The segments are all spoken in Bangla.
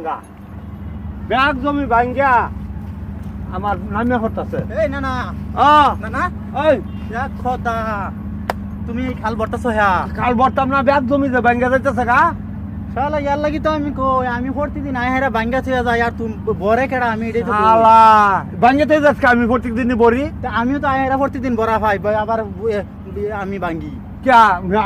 ভাঙ্গা ব্যাগ জমি ভাঙ্গা আমার নামে হতাছে এই না না না না এই এক খোদা তুমি এই খাল বর্তাছো হ্যা কাল বর্তাম না ব্যাগ জমি যে ভাঙ্গা যাইতেছে গা শালা ইয়ার লাগি তো আমি কই আমি প্রতিদিন আই হেরা ভাঙ্গা থইয়া যাই আর তুমি বরে কেডা আমি এটাই তো বলি। শালা ভাঙ্গাতে যাচ্ছে আমি প্রত্যেকদিন বড়ি তা আমিও তো আই হেরা প্রতিদিন বড়া ভাই আবার আমি ভাঙ্গি ক্যা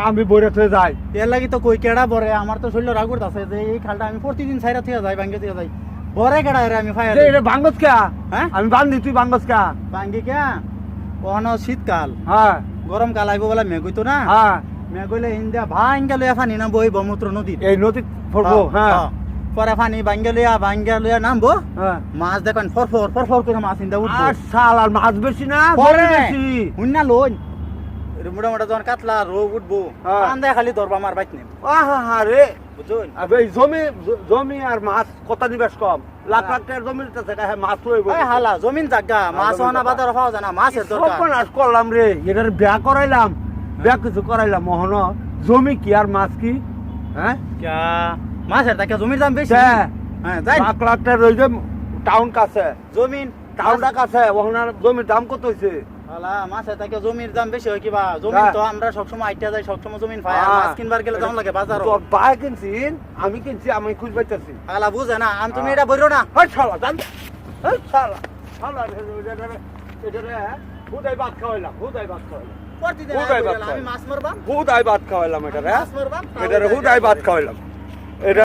আমি বড়ে থয়ে যাই এর লাগি তো কই কেডা বরে আমার তো শরীর রাগুর আছে যে এই খালটা আমি প্রতিদিন ছাইরা থইয়া যাই ভাঙ্গা থইয়া যাই বরে কেডা এরা আমি ফায়ার যে এটা ভাঙ্গস ক্যা হ্যাঁ আমি বান্ধি তুই ভাঙ্গস ক্যা ভাঙ্গি কে ওখানে শীতকাল হ্যাঁ গরম কাল আইব বলে মেঘ হইতো না হ্যাঁ মেঘ হইলে ইন্দিয়া ভাঙ্গা লইয়া ফানি না বই ব্রহ্মপুত্র নদীত এই নদী পড়বো হ্যাঁ পরে ফানি ভাঙ্গা লইয়া নামবো হ্যাঁ মাছ দেখেন ফর করে মাছ ইন্দা উঠবো আর শালার মাছ বেশি না পরে জমি বেশি হুন্না লোন মোটামোটা যখন কাতলা রো উঠবো হ্যাঁ। আন্দা খালি ধরবা আমার বাইক নেই আহা রে বুঝুন আবে এই জমি আর মাছ কত নিবেশ কম লাখ লাখ টাকার জমি নিতেছে এটা মাছ রইব এই হালা জমিন জাগা মাছ জমিন ওনা জাগা। বাজার পাওয়া যায় না মাছের দরকার সর্বনাশ করলাম রে এটার বিয়া করাইলাম বিয়া কিছু করাইলাম মোহন জমি কি আর মাছ কি হ্যাঁ ক্যা মাছের টাকা জমির দাম বেশি হ্যাঁ হ্যাঁ যাই লাখ লাখ টাকা রইছে টাউন কাছে জমিন টাউনটা কাছে ওখানে জমির দাম কত হইছে হালা মাছের টাকা জমির দাম বেশি হয় কিবা জমিন হ্যাঁ। তো আমরা সবসময় আইটা যাই সবসময় জমিন পাই আর হ্যাঁ। মাছ কিনবার গেলে দাম লাগে বাজারও তো বাই কিনছি আমি কিনছি আমি খুঁজ পাইতেছি হালা বুঝে না আমি তুমি হ্যাঁ। এটা বইরো না হাই শালা জান হাই শালা শালা এটা হুদাই ভাত খাওয়াইলাম হুদাই ভাত খাওয়াইলাম প্রতিদিন কোথায় আইয়া বাদ বইরা, খায়? আমি মাছ মারবা হুদাই ভাত খাওয়াইলাম এটা রে মাছ মারবা এটা হুদাই ভাত খাওয়াইলাম